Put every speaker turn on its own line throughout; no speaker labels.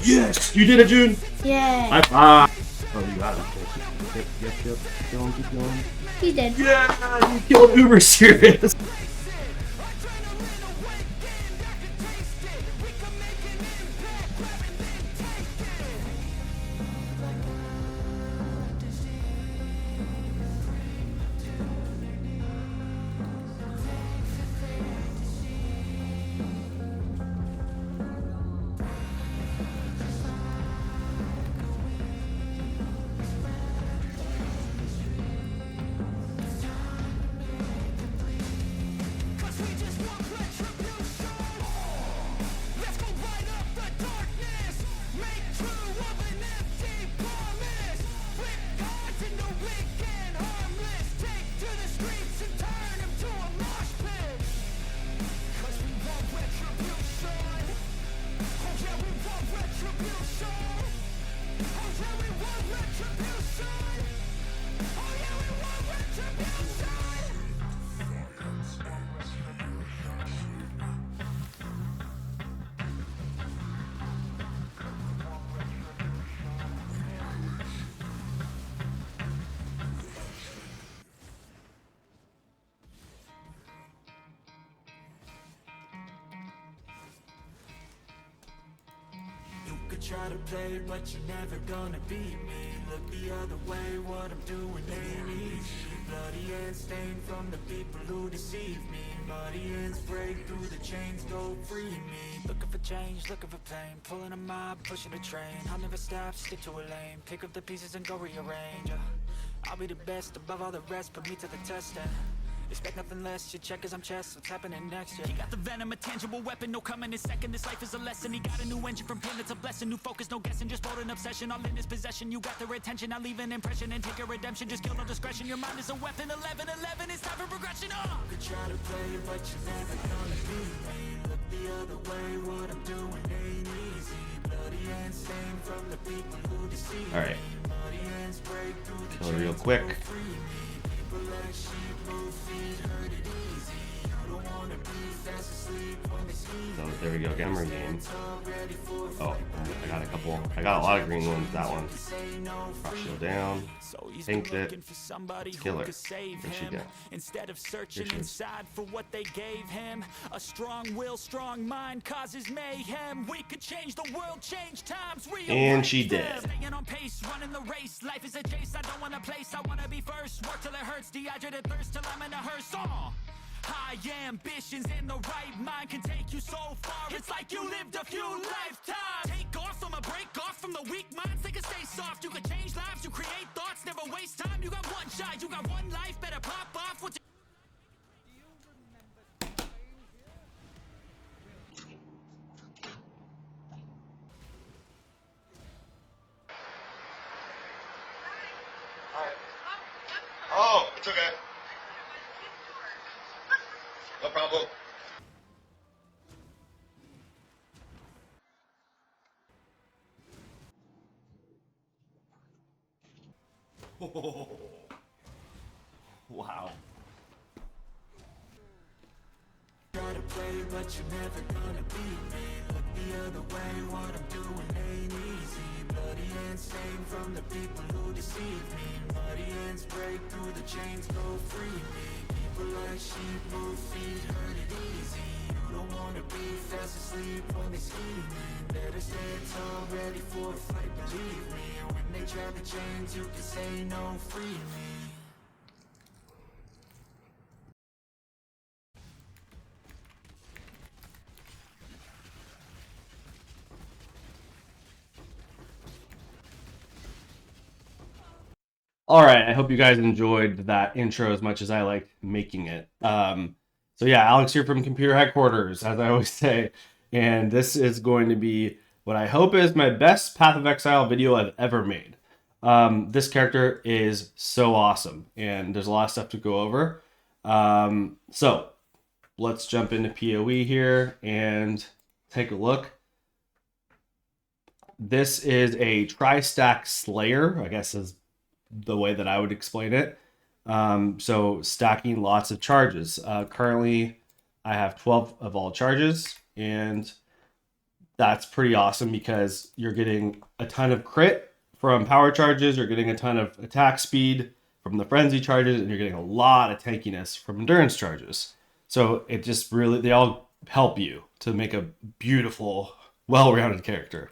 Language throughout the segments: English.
Yes! You did it, June!
Yay!
High five! Oh, you got it. Yep. Keep going.
He did.
Yeah! You killed Uber Sirus!
Try to play, but you're never gonna beat me. Look the other way, what I'm doing ain't easy. Bloody hands stained from the people who deceive me. Muddy hands break through the chains, go free me. Looking for change, looking for pain. Pulling a mob, pushing a train. I'll never stop, stick to a lane. Pick up the pieces and go rearrange. I'll be the best above all the rest, put me to the test and expect nothing less, your check is I'm chest, what's happening next, yeah. He got the venom, a tangible weapon, no coming in second. This life is a lesson, he got a new engine from pain, it's a blessing. New focus, no guessing, just bold an obsession. All in his possession, you got their attention. I'll leave an impression and take your redemption. Just kill no discretion, your mind is a weapon. 11-11, it's time for progression, You could try to play, but you're never gonna beat me. Look the other way, what I'm doing ain't easy. Bloody hands stained from the people who deceive me.
Alright.
Bloody hands break through the
Kill it real quick. So there we go, camera game. Oh, I got a lot of green ones, that one. Cross shield down. Pinked it. Killer. What'd she get?
Instead of searching inside for what they gave him, a strong will, strong mind causes mayhem. We could change the world, change times.
And she did.
Staying on pace, running the race. Life is a chase. I don't want a place. I want to be first. Work till it hurts. Dehydrated thirst till I'm in a hearse. High ambitions in the right mind can take you so far. It's like you lived a few lifetimes. Take off from a break off from the weak minds. They can stay soft. You can change lives. You create thoughts. Never waste time. You got one shot. You got one life. Better pop off. What
Oh, it's okay. No problem.
Oh, wow.
Try to play, but you're never gonna beat me. Look the other way, what I'm doing ain't easy. Bloody hands stained from the people who deceive me. Muddy hands break through the chains, go free me. People like sheep move feet, hurt it easy. You don't wanna be fast asleep when they scheming. Better stand tall, ready for a fight, believe me. When they try the chains, you can say no, free me.
All right, I hope you guys enjoyed that intro as much as I liked making it. So yeah, Alex here from Computer Headquarters, as I always say, and this is going to be what I hope is my best Path of Exile video I've ever made. This character is so awesome, and there's a lot of stuff to go over. So let's jump into POE here and take a look. This is a tri-stack Slayer, I guess is the way that I would explain it. So stacking lots of charges. Currently, I have 12 of all charges, and that's pretty awesome because you're getting a ton of crit from power charges, you're getting a ton of attack speed from the frenzy charges, and you're getting a lot of tankiness from endurance charges. So it just really, they all help you to make a beautiful, well-rounded character.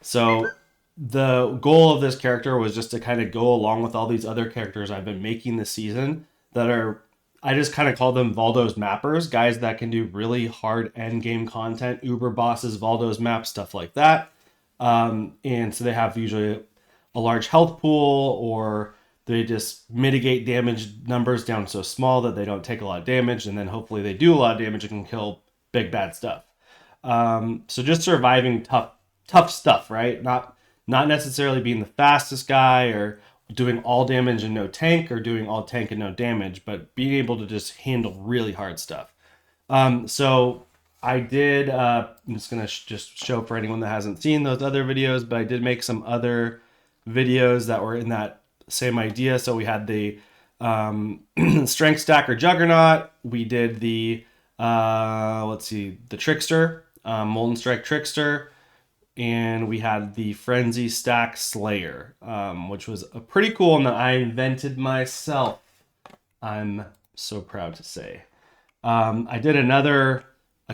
So the goal of this character was just to kind of go along with all these other characters I've been making this season that are, I just kind of call them Valdo's mappers, guys that can do really hard end game content, Uber bosses, Valdo's map, stuff like that. And so they have usually a large health pool, or they just mitigate damage numbers down so small that they don't take a lot of damage, and then hopefully they do a lot of damage and can kill big bad stuff. So just surviving tough stuff, right? Not necessarily being the fastest guy or doing all damage and no tank, or doing all tank and no damage, but being able to just handle really hard stuff. So I did, I'm just going to just show for anyone that hasn't seen those other videos, but I did make some other videos that were in that same idea. So we had the Strength Stacker Juggernaut. We did the, the Trickster, Molten Strike Trickster. And we had the Frenzy Stack Slayer, which was a pretty cool one that I invented myself. I'm so proud to say. I did a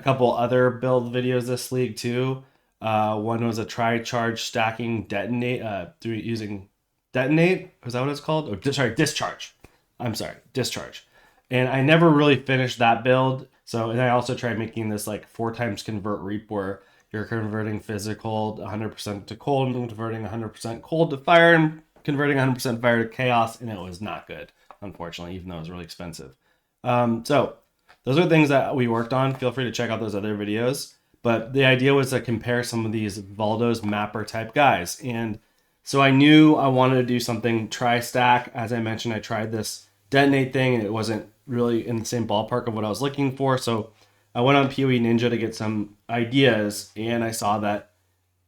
couple other build videos this league too. One was a tri-charge stacking detonate, using detonate. Was that what it's called? Oh, sorry, discharge. I'm sorry, discharge. And I never really finished that build. So, and I also tried making this like 4 times convert reap, where you're converting physical 100% to cold, and converting 100% cold to fire, and converting 100% fire to chaos, and it was not good, unfortunately, even though it was really expensive. So those are things that we worked on. Feel free to check out those other videos. But the idea was to compare some of these Valdo's mapper type guys. And so I knew I wanted to do something tri-stack. As I mentioned, I tried this detonate thing, and it wasn't really in the same ballpark of what I was looking for. So I went on POE Ninja to get some ideas, and I saw that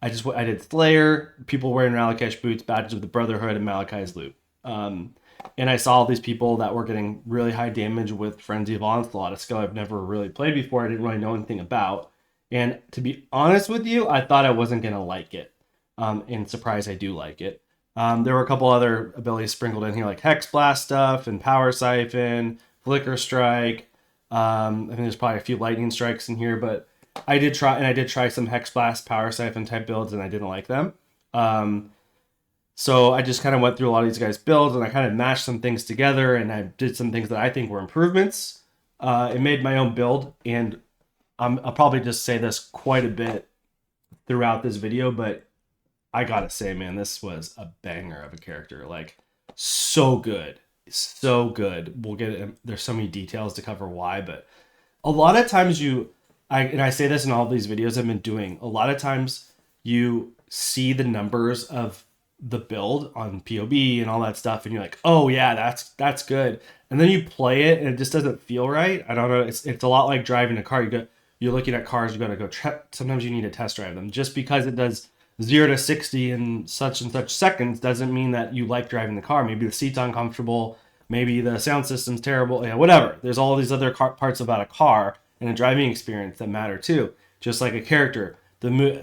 I did Slayer, people wearing Malachi's boots, badges of the Brotherhood, and Malachi's loot. And I saw all these people that were getting really high damage with Frenzy of Onslaught, a skill I've never really played before. I didn't really know anything about. And to be honest with you, I thought I wasn't going to like it. And surprised I do like it. There were a couple other abilities sprinkled in here, like Hex Blast stuff and Power Siphon, Flicker Strike. I think there's probably a few lightning strikes in here, but I did try some Hex Blast, Power Siphon type builds, and I didn't like them. So I just kind of went through a lot of these guys' builds, and I kind of mashed some things together, and I did some things that I think were improvements. It made my own build, and I'll probably just say this quite a bit throughout this video, but I gotta say, man, this was a banger of a character. Like, so good. So good. We'll get there's so many details to cover why, but a lot of times I say this in all these videos I've been doing, a lot of times you see the numbers of the build on POB and all that stuff, and you're like, oh yeah, that's good, and then you play it and it just doesn't feel right. I don't know, it's a lot like driving a car. You're looking at cars, you gotta go sometimes you need to test drive them. Just because it does 0 to 60 in such and such seconds doesn't mean that you like driving the car. Maybe the seat's uncomfortable, maybe the sound system's terrible, yeah, whatever. There's all these other parts about a car and a driving experience that matter too. Just like a character,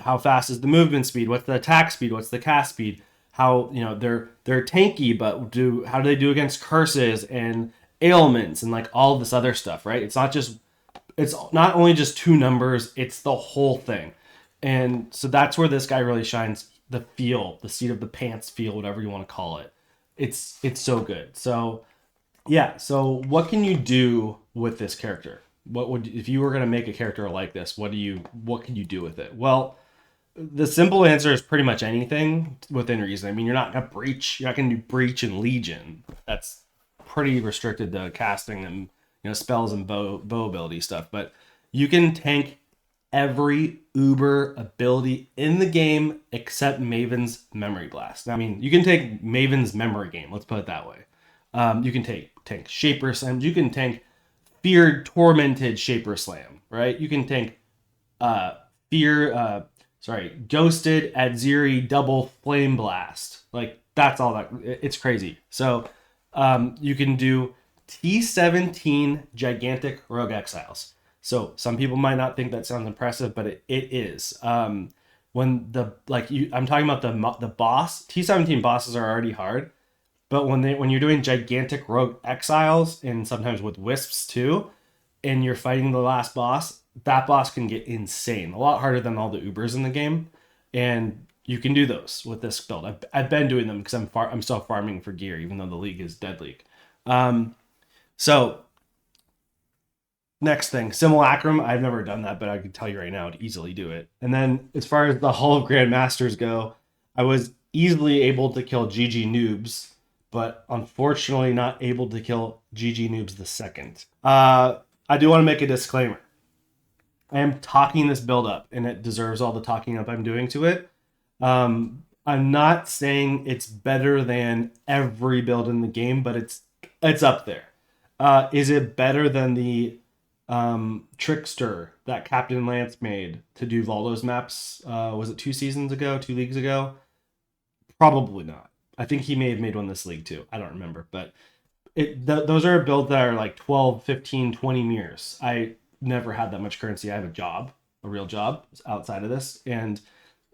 how fast is the movement speed? What's the attack speed? What's the cast speed? How, they're tanky, but how do they do against curses and ailments and like all this other stuff, right? It's not only just 2 numbers, it's the whole thing. And so that's where this guy really shines. The seat of the pants feel, whatever you want to call it. It's so good. So yeah. So what can you do with this character? If you were going to make a character like this, what can you do with it? Well, the simple answer is pretty much anything within reason. I mean, you're not going to breach. You're not going to do breach and legion. That's pretty restricted to casting and spells and bow ability stuff. But you can tank every uber ability in the game except Maven's Memory Blast. Now, I mean, you can take Maven's Memory Game. Let's put it that way. You can tank Shaper Slam. You can tank Feared Tormented Shaper Slam, right? You can tank Ghosted, Adziri, double flame blast. Like that's all that. It's crazy. So you can do T17 gigantic rogue exiles. So some people might not think that sounds impressive, but it is. When I'm talking about the boss. T17 bosses are already hard, but when you're doing gigantic rogue exiles and sometimes with wisps too, and you're fighting the last boss, that boss can get insane. A lot harder than all the Ubers in the game. And you can do those with this build. I've been doing them because I'm still farming for gear, even though the league is dead league. So next thing, Simulacrum. I've never done that, but I can tell you right now, I'd easily do it. And then as far as the Hall of Grandmasters go, I was easily able to kill GG Noobs, but unfortunately not able to kill GG Noobs the second. I do want to make a disclaimer. I am talking this build up, and it deserves all the talking up I'm doing to it. I'm not saying it's better than every build in the game, but it's up there. Is it better than the Trickster that Captain Lance made to do Valdo's maps? Was it 2 leagues ago? Probably not. I think he may have made one this league too. I don't remember, but those are builds that are like 12, 15, 20 mirrors. I never had that much currency. I have a real job outside of this, and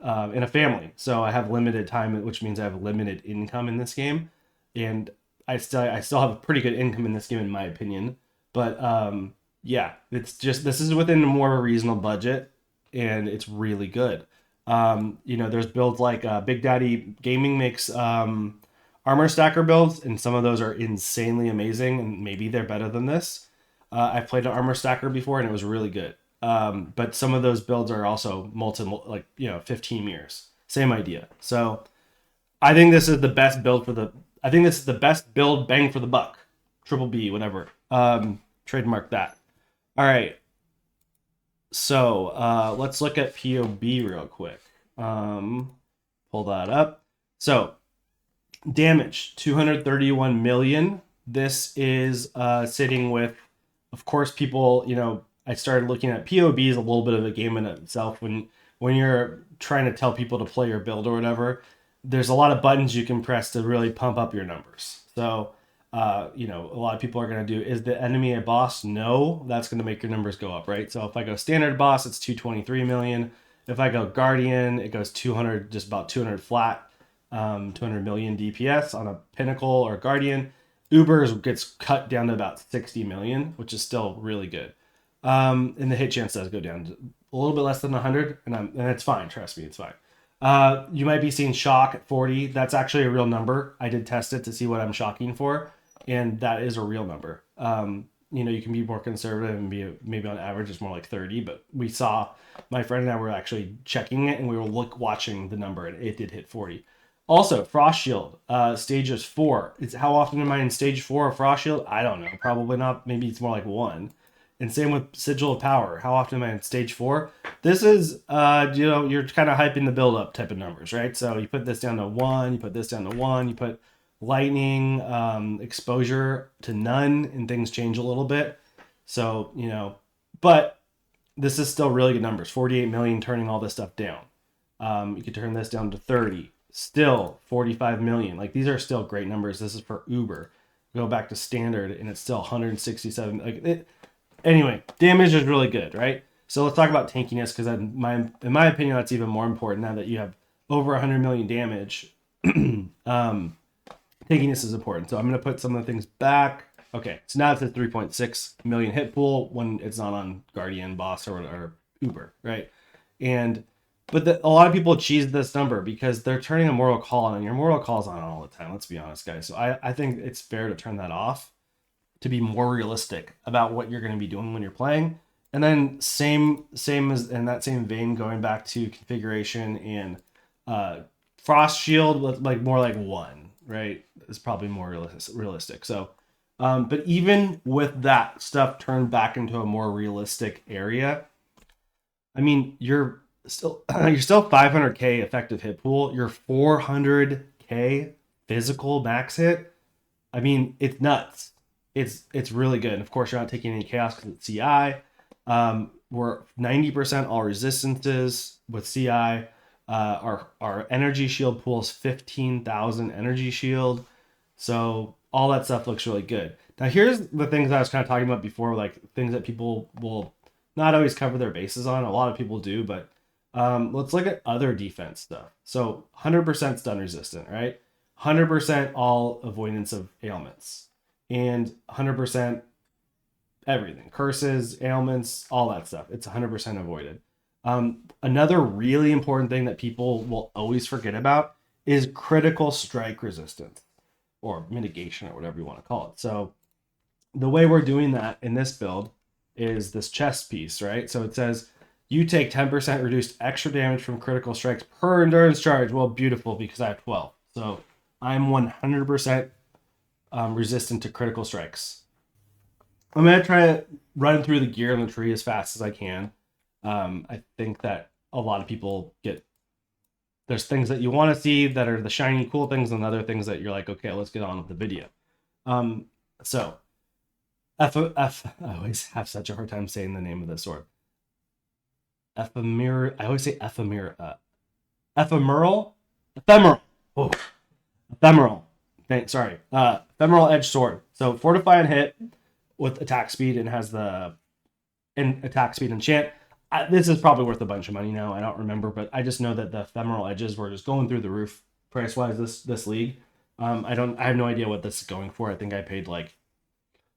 in a family. So I have limited time, which means I have limited income in this game. And I still have a pretty good income in this game, in my opinion. But yeah, it's just, this is within a more reasonable budget, and it's really good. There's builds like Big Daddy Gaming makes armor stacker builds, and some of those are insanely amazing, and maybe they're better than this. I've played an armor stacker before, and it was really good. But some of those builds are also 15 mirrors. Same idea. So I think this is the best build bang for the buck. Triple B, whatever. Trademark that. All right. So let's look at POB real quick. Pull that up. So damage, 231 million. This is sitting with, of course, people, I started looking at POB as a little bit of a game in itself. When you're trying to tell people to play your build or whatever, there's a lot of buttons you can press to really pump up your numbers. So, a lot of people are going to do, is the enemy a boss? No, that's going to make your numbers go up, right? So if I go standard boss, it's 223 million. If I go guardian, it goes 200, just about 200 flat, 200 million DPS on a pinnacle or guardian. Ubers gets cut down to about 60 million, which is still really good. And the hit chance does go down to a little bit less than 100, and it's fine. Trust me, it's fine. You might be seeing shock at 40. That's actually a real number. I did test it to see what I'm shocking for, and that is a real number. You can be more conservative and be maybe on average it's more like 30, but we saw, my friend and I were actually checking it, and we were watching the number, and it did hit 40. Also, Frost Shield, stages 4. How often am I in stage 4 of Frost Shield? I don't know. Probably not. Maybe it's more like 1. And same with Sigil of Power. How often am I in stage 4? This is, you're kind of hyping the build up type of numbers, right? So you put this down to 1, you put this down to 1, you put lightning, exposure to none, and things change a little bit. So, but this is still really good numbers. 48 million turning all this stuff down. You could turn this down to 30. Still 45 million. Like, these are still great numbers. This is for Uber. Go back to standard, and it's still 167. Anyway, damage is really good, right? So let's talk about tankiness, because in my opinion, that's even more important now that you have over 100 million damage. Tankiness is important. So I'm going to put some of the things back. Okay, so now it's a 3.6 million hit pool when it's not on Guardian, Boss, or Uber, right? But a lot of people cheese this number because they're turning a Mortal Call on, and your Mortal Call's on all the time. Let's be honest, guys. So I think it's fair to turn that off to be more realistic about what you're going to be doing when you're playing. And then same as in that same vein, going back to configuration and Frost Shield with more like 1, right? Is probably more realistic. So, but even with that stuff turned back into a more realistic area, I mean, you're still 500k effective hit pool. Your 400k physical max hit. I mean, it's nuts. It's really good. And of course, you're not taking any chaos because it's CI. we're 90% all resistances with CI. Our energy shield pool is 15,000 energy shield. So all that stuff looks really good. Now here's the things I was kind of talking about before, like things that people will not always cover their bases on. A lot of people do, but let's look at other defense stuff. So 100% stun resistant, right? 100% all avoidance of ailments, and 100% everything, curses, ailments, all that stuff. It's 100% avoided. Another really important thing that people will always forget about is critical strike resistance or mitigation or whatever you want to call it. So the way we're doing that in this build is this chest piece, right? So it says you take 10% reduced extra damage from critical strikes per endurance charge. Well, beautiful, because I have 12. So I'm 100% resistant to critical strikes. I'm going to try to run through the gear in the tree as fast as I can. I think that a lot of people there's things that you want to see that are the shiny, cool things, and other things that you're like, okay, let's get on with the video. So, I always have such a hard time saying the name of this sword. Ephemeral. I always say ephemeral. Ephemeral. Oh, ephemeral. Sorry. Ephemeral edge sword. So fortify and hit with attack speed, and has the attack speed enchant. This is probably worth a bunch of money now. I don't remember, but I just know that the ephemeral edges were just going through the roof price wise this league. I have no idea what this is going for. I think I paid like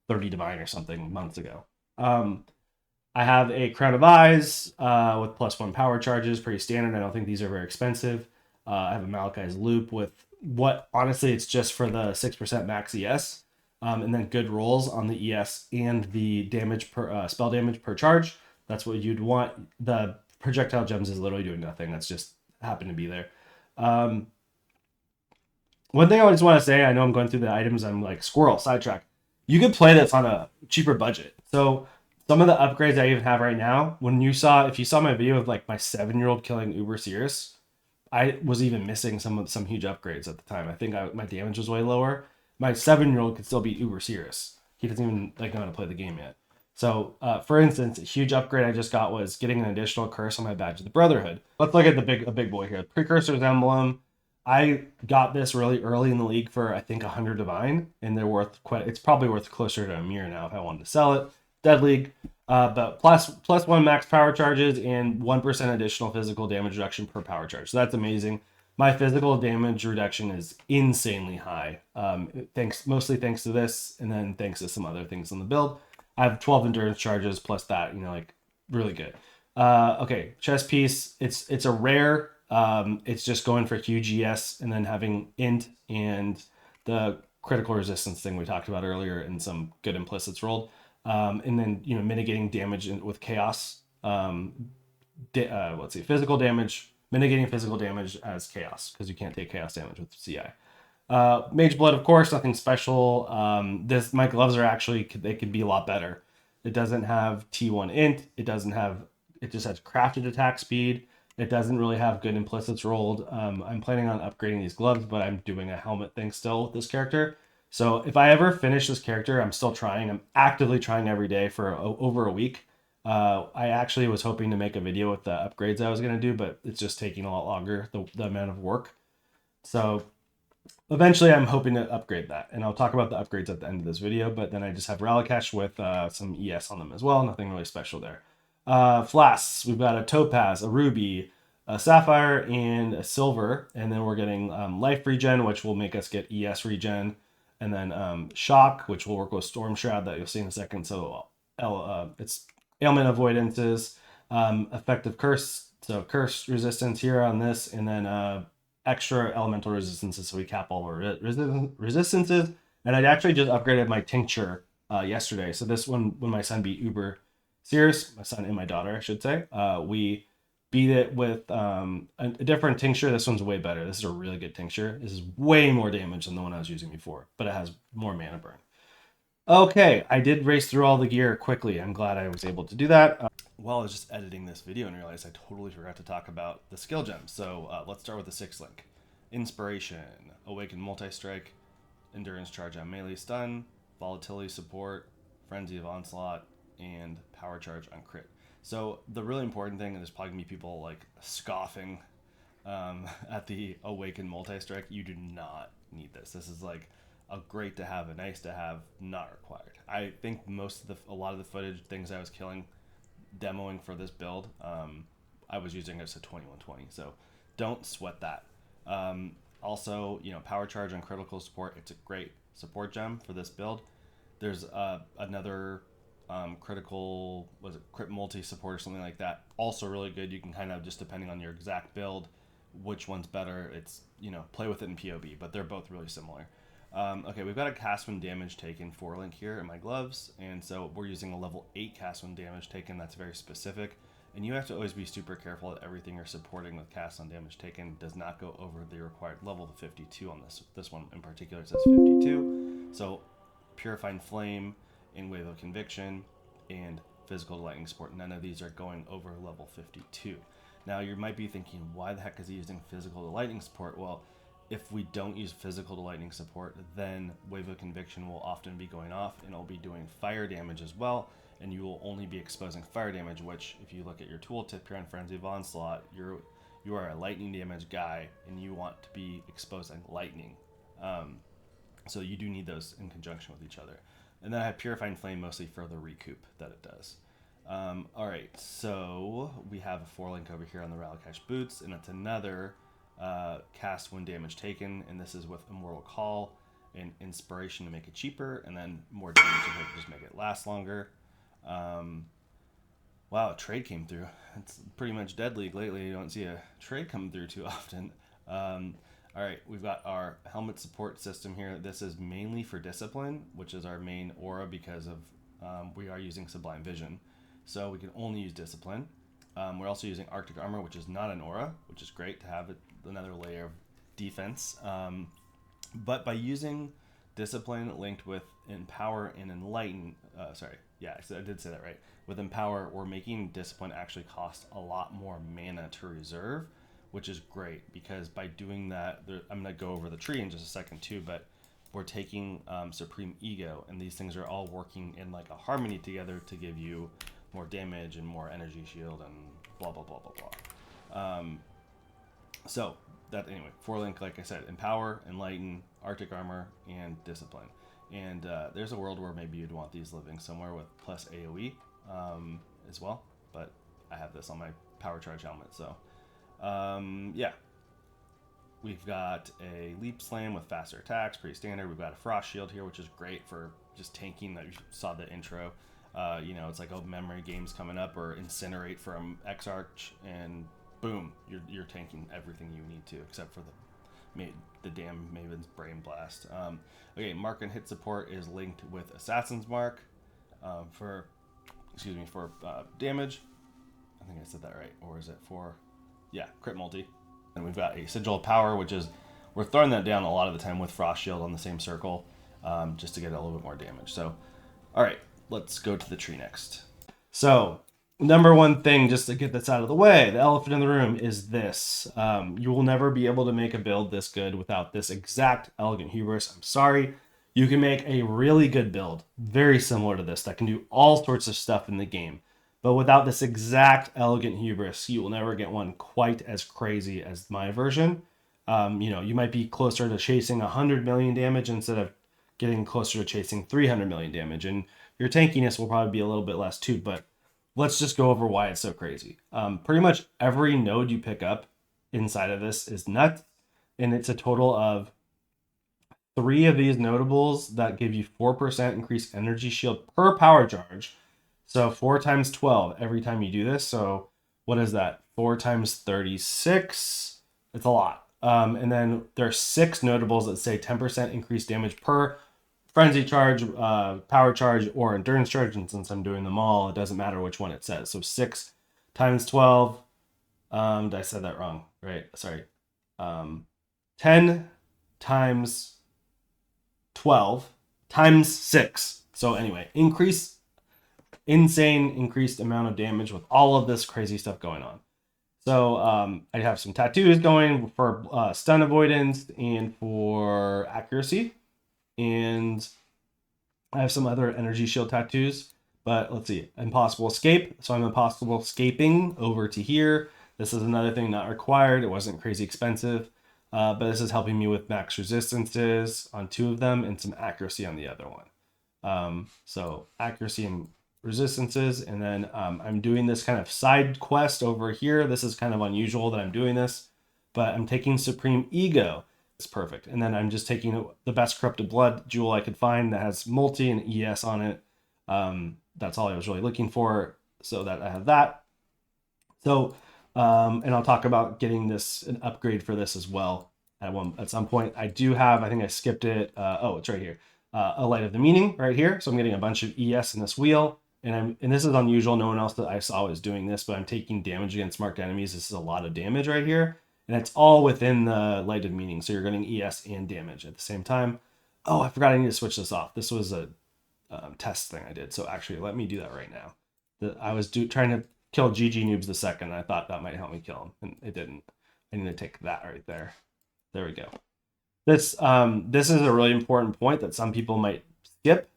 30 divine or something months ago. I have a Crown of Eyes with +1 power charges, pretty standard. I don't think these are very expensive. I have a Malachi's Loop with what, honestly, it's just for the 6% max ES. And then good rolls on the ES and the damage per spell damage per charge. That's what you'd want. The projectile gems is literally doing nothing. That's just happened to be there. One thing I just want to say, I know I'm going through the items, I'm like, squirrel, sidetrack. You could play this on a cheaper budget. So some of the upgrades I even have right now, if you saw my video of like my 7-year-old killing Uber Sirus, I was even missing some huge upgrades at the time. I think my damage was way lower. My 7-year-old could still beat Uber Sirus. He doesn't even know how to play the game yet. So, for instance, a huge upgrade I just got was getting an additional curse on my Badge of the Brotherhood. Let's look at a big boy here. Precursor's Emblem. I got this really early in the league for, I think, 100 divine, and they're worth it's probably worth closer to a mirror now if I wanted to sell it. Dead League. But +1 max power charges and 1% additional physical damage reduction per power charge. So that's amazing. My physical damage reduction is insanely high. Mostly thanks to this, and then thanks to some other things in the build. I have 12 endurance charges plus that, like really good. Okay, chest piece. It's a rare. It's just going for huge ES and then having int and the critical resistance thing we talked about earlier, and some good implicits rolled. And then mitigating damage with chaos. Let's see, physical damage. Mitigating physical damage as chaos, because you can't take chaos damage with CI. Mage Blood, of course, nothing special. My gloves are they could be a lot better. It doesn't have T1 int. It just has crafted attack speed. It doesn't really have good implicits rolled. I'm planning on upgrading these gloves, but I'm doing a helmet thing still with this character. So if I ever finish this character, I'm still trying. I'm actively trying every day for over a week. I actually was hoping to make a video with the upgrades I was going to do, but it's just taking a lot longer, the amount of work. So eventually I'm hoping to upgrade that, and I'll talk about the upgrades at the end of this video, but then I just have Ralakash with some ES on them as well. Nothing really special there. Flasks, we've got a Topaz, a Ruby, a Sapphire, and a Silver, and then we're getting Life Regen, which will make us get ES Regen, and then Shock, which will work with Storm Shroud that you'll see in a second. So it's ailment avoidances, effective curse, so curse resistance here on this, and then extra elemental resistances, so we cap all our resistances. And I actually just upgraded my tincture yesterday. So this one, when my son beat Uber Sirus, my son and my daughter, I should say, we beat it with a different tincture. This one's way better. This is a really good tincture. This is way more damage than the one I was using before, but it has more mana burn. Okay, I did race through all the gear quickly. I'm glad I was able to do that. While I was just editing this video and realized I totally forgot to talk about the skill gems. So let's start with the 6 link. Inspiration, Awaken Multi-Strike, Endurance Charge on Melee Stun, Volatility Support, Frenzy of Onslaught, and Power Charge on Crit. So the really important thing, and there's probably gonna be people like scoffing at the Awaken multi-strike, you do not need this. This is like a great to have, a nice to have, not required. I think a lot of the footage, things I was killing, demoing for this build, I was using as a 2120, so don't sweat that. Also, power charge and critical support, it's a great support gem for this build. There's another critical, was it crit multi support or something like that, also really good. You can kind of, just depending on your exact build, which one's better, it's, play with it in POB, but they're both really similar. Okay, we've got a cast when damage taken 4-link here in my gloves, and so we're using a level 8 cast when damage taken. That's very specific, and you have to always be super careful that everything you're supporting with cast on damage taken does not go over the required level of 52 on this one in particular. It says 52, so Purifying Flame and Wave of Conviction and Physical Lightning Support, none of these are going over level 52. Now you might be thinking, why the heck is he using Physical to Lightning Support? Well, if we don't use Physical to Lightning Support, then Wave of Conviction will often be going off, and it'll be doing fire damage as well, and you will only be exposing fire damage, which, if you look at your tooltip here on Frenzy of Onslaught, you are a lightning damage guy, and you want to be exposing lightning. So you do need those in conjunction with each other. And then I have Purifying Flame mostly for the recoup that it does. Alright, so we have a 4-link over here on the Ralakash Boots, and it's another cast when damage taken, and this is with Immortal Call and Inspiration to make it cheaper, and then more damage to just make it last longer. Wow, a trade came through. It's pretty much Dead League lately. You don't see a trade come through too often. Alright, we've got our helmet support system here. This is mainly for Discipline, which is our main aura because of we are using Sublime Vision. So we can only use Discipline. We're also using Arctic Armor, which is not an aura, which is great to have another layer of defense. But by using Discipline linked with Empower and Enlighten, I did say that right. With Empower, we're making Discipline actually cost a lot more mana to reserve, which is great, because by doing that, I'm going to go over the tree in just a second too, but we're taking Supreme Ego, and these things are all working in like a harmony together to give you more damage and more energy shield and blah, blah, blah, blah, blah. So, that anyway, 4-link, like I said, Empower, Enlighten, Arctic Armor, and Discipline. And there's a world where maybe you'd want these living somewhere with plus AoE as well, but I have this on my Power Charge helmet, so yeah. We've got a Leap Slam with faster attacks, pretty standard. We've got a Frost Shield here, which is great for just tanking. That you saw the intro. It's like memory games coming up, or Incinerate from Exarch, and boom, you're tanking everything you need to, except for the damn Maven's Brain Blast. Okay, Mark and Hit support is linked with Assassin's Mark for damage. I think I said that right, or is it for? Yeah, crit multi. And we've got a Sigil of Power, which is, we're throwing that down a lot of the time with Frost Shield on the same circle, just to get a little bit more damage. So, alright, let's go to the tree next. So, number one thing, just to get this out of the way, the elephant in the room is this. You will never be able to make a build this good without this exact Elegant Hubris. I'm sorry. You can make a really good build, very similar to this, that can do all sorts of stuff in the game. But without this exact Elegant Hubris, you will never get one quite as crazy as my version. You might be closer to chasing 100 million damage instead of getting closer to chasing 300 million damage. And your tankiness will probably be a little bit less too, but let's just go over why it's so crazy. Pretty much every node you pick up inside of this is nuts, and it's a total of 3 of these notables that give you 4% increased energy shield per power charge. So 4 times 12 every time you do this. So what is that? 4 times 36. It's a lot. And then there's 6 notables that say 10% increased damage per frenzy charge, power charge, or endurance charge. And since I'm doing them all, it doesn't matter which one it says. So 6 times 12. I said that wrong, right? Sorry. 10 times 12 times 6. So anyway, insane increased amount of damage with all of this crazy stuff going on. So I have some tattoos going for stun avoidance and for accuracy. And I have some other energy shield tattoos. But let's see, impossible escape. So I'm impossible escaping over to here. This is another thing not required. It wasn't crazy expensive, but this is helping me with max resistances on 2 of them and some accuracy on the other one. So accuracy and resistances, and then I'm doing this kind of side quest over here. This is kind of unusual that I'm doing this, but I'm taking Supreme Ego. It's perfect. And then I'm just taking the best corrupted blood jewel I could find that has multi and ES on it. That's all I was really looking for, so that I have that. So, and I'll talk about getting an upgrade for this as well at some point. I do have, I think I skipped it. Oh, it's right here. A Light of the Meaning right here. So I'm getting a bunch of ES in this wheel. And this is unusual. No one else that I saw was doing this, but I'm taking damage against marked enemies. This is a lot of damage right here. And it's all within the Light of Meaning. So you're getting ES and damage at the same time. Oh, I forgot I need to switch this off. This was a test thing I did. So actually, let me do that right now. I was trying to kill GG Noobs the second. I thought that might help me kill him, and it didn't. I need to take that right there. There we go. This is a really important point that some people might skip.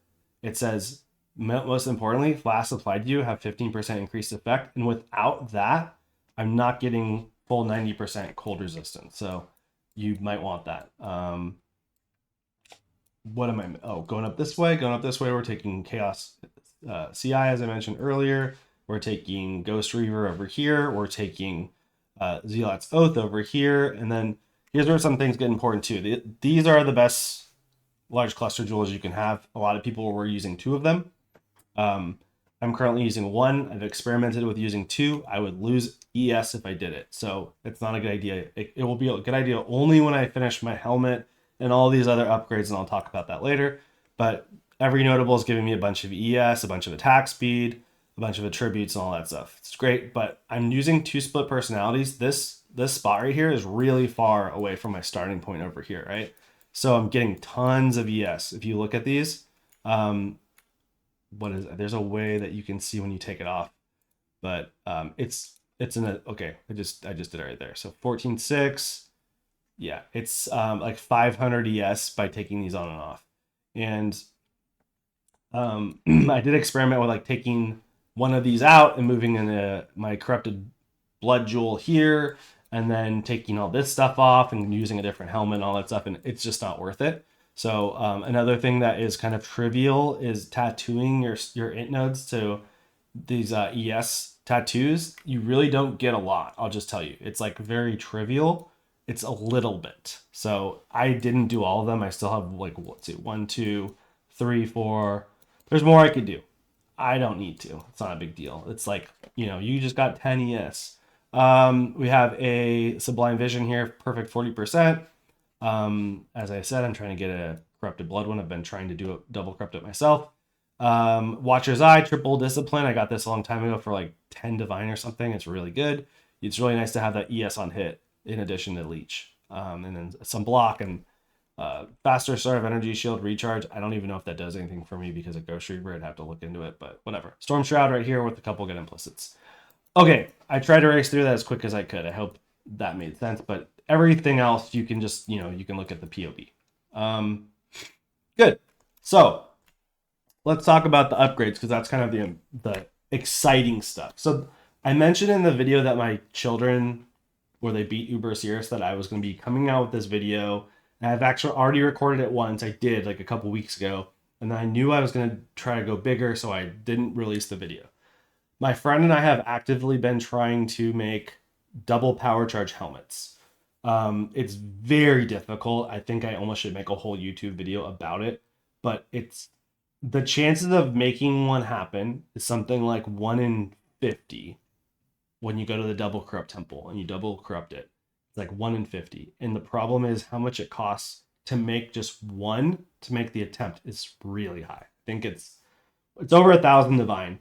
It says, most importantly, flasks applied to you have 15% increased effect, and without that, I'm not getting full 90% cold resistance. So you might want that. What am I? Oh, going up this way. We're taking Chaos CI, as I mentioned earlier. We're taking Ghost Reaver over here. We're taking Zealot's Oath over here. And then here's where some things get important too. These are the best large cluster jewels you can have. A lot of people were using 2 of them. I'm currently using 1. I've experimented with using 2. I would lose ES if I did it. So it's not a good idea. It will be a good idea only when I finish my helmet and all these other upgrades, and I'll talk about that later. But every notable is giving me a bunch of ES, a bunch of attack speed, a bunch of attributes, and all that stuff. It's great, but I'm using 2 split personalities. This spot right here is really far away from my starting point over here, right? So I'm getting tons of ES. If you look at these, there's a way that you can see when you take it off, but it's in a, okay, I just did it right there. So 14.6. Yeah, it's like 500 ES by taking these on and off. And I did experiment with like taking one of these out and moving into my corrupted blood jewel here, and then taking all this stuff off and using a different helmet and all that stuff, and it's just not worth it. So another thing that is kind of trivial is tattooing your int nodes to these ES tattoos. You really don't get a lot, I'll just tell you. It's like very trivial. It's a little bit. So I didn't do all of them. I still have like, let's see, 1, 2, 3, 4. There's more I could do. I don't need to. It's not a big deal. It's like, you just got 10 ES. We have a Sublime Vision here, perfect 40%. As I said, I'm trying to get a Corrupted Blood one. I've been trying to do a double corrupted myself. Watcher's Eye, triple discipline. I got this a long time ago for like 10 divine or something. It's really good. It's really nice to have that ES on hit in addition to leech. And then some block and faster start of energy shield recharge. I don't even know if that does anything for me because of Ghost Reaver. I'd have to look into it, but whatever. Storm Shroud right here with a couple good implicits. Okay, I tried to race through that as quick as I could. I hope that made sense, but everything else you can just, you can look at the POB. Good. So let's talk about the upgrades, because that's kind of the exciting stuff. So I mentioned in the video that my children, where they beat Uber Sirus, that I was going to be coming out with this video. And I've actually already recorded it once. I did like a couple weeks ago, and then I knew I was going to try to go bigger, so I didn't release the video. My friend and I have actively been trying to make double power charge helmets. It's very difficult. I think I almost should make a whole YouTube video about it, but the chances of making one happen is something like 1 in 50 when you go to the double corrupt temple and you double corrupt it. It's like 1 in 50. And the problem is how much it costs to make just one, to make the attempt is really high. I think it's over 1,000 divine.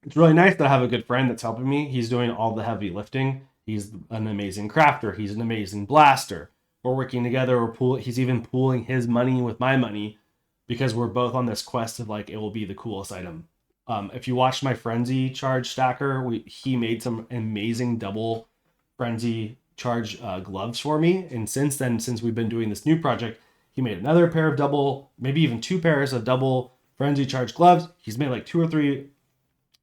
It's really nice to have a good friend that's helping me. He's doing all the heavy lifting. He's an amazing crafter. He's an amazing blaster. We're working together. He's even pooling his money with my money, because we're both on this quest of like, it will be the coolest item. If you watched my Frenzy charge stacker, he made some amazing double Frenzy charge gloves for me. And since then, since we've been doing this new project, he made another pair of double, maybe even 2 pairs of double frenzy charge gloves. He's made like 2 or 3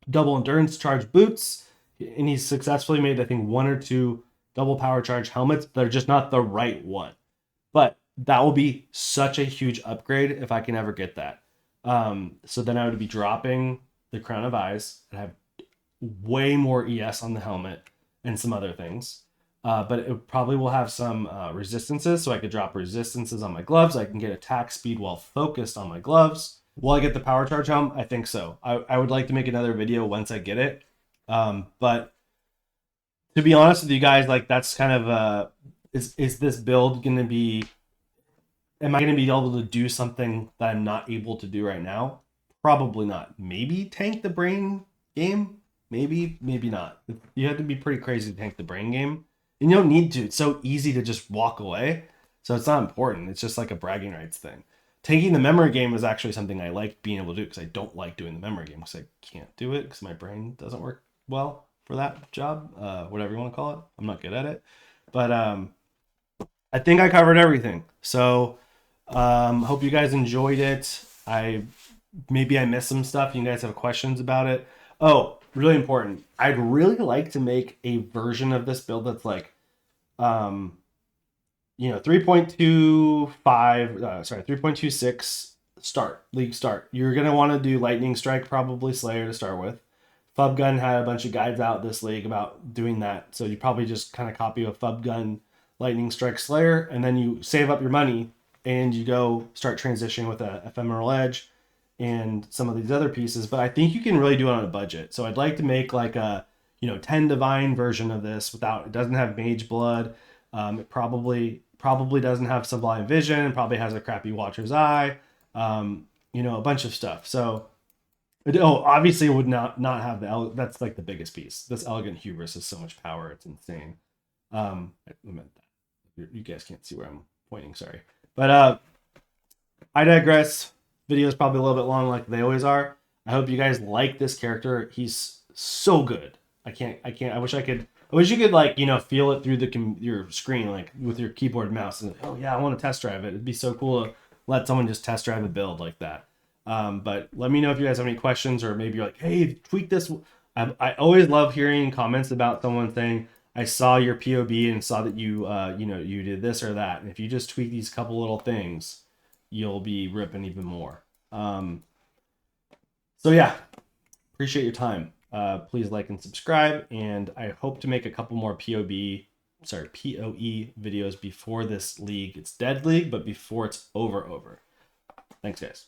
double endurance charge boots, and he's successfully made, I think, 1 or 2 double power charge helmets. They're just not the right one. But that will be such a huge upgrade if I can ever get that. So then I would be dropping the Crown of Eyes and have way more ES on the helmet and some other things. But it probably will have some resistances, so I could drop resistances on my gloves. I can get attack speed while focused on my gloves. Will I get the power charge helm? I think so. I would like to make another video once I get it. But to be honest with you guys, like that's kind of is this build going to be, am I going to be able to do something that I'm not able to do right now? Probably not. Maybe tank the brain game. Maybe not. You have to be pretty crazy to tank the brain game. And you don't need to. It's so easy to just walk away. So it's not important. It's just like a bragging rights thing. Taking the memory game is actually something I like being able to do, because I don't like doing the memory game because I can't do it because my brain doesn't work well for that job, whatever you want to call it. I'm not good at it. But I think I covered everything. So hope you guys enjoyed it. Maybe I missed some stuff. You guys have questions about it. Oh, really important. I'd really like to make a version of this build that's like 3.26 league start. You're going to want to do Lightning Strike, probably Slayer to start with. Fubgun had a bunch of guides out this league about doing that. So you probably just kind of copy a Fubgun, Lightning Strike, Slayer, and then you save up your money and you go start transitioning with a Ephemeral Edge and some of these other pieces. But I think you can really do it on a budget. So I'd like to make like a 10 Divine version of this without, it doesn't have Mage Blood. It probably doesn't have Sublime Vision, probably has a crappy Watcher's Eye, a bunch of stuff. So, obviously it would not have that's like the biggest piece. This Elegant Hubris is so much power, it's insane. I meant that. You guys can't see where I'm pointing, sorry. But I digress. Video is probably a little bit long like they always are. I hope you guys like this character. He's so good. I wish you could like, feel it through your screen, like with your keyboard and mouse, and oh yeah, I want to test drive it. It'd be so cool to let someone just test drive a build like that. But let me know if you guys have any questions, or maybe you're like, hey, tweak this. I always love hearing comments about someone saying, I saw your POB and saw that you did this or that. And if you just tweak these couple little things, you'll be ripping even more. So yeah, appreciate your time. Please like and subscribe, and I hope to make a couple more POE videos before this league. It's dead league, but before it's over. Thanks, guys.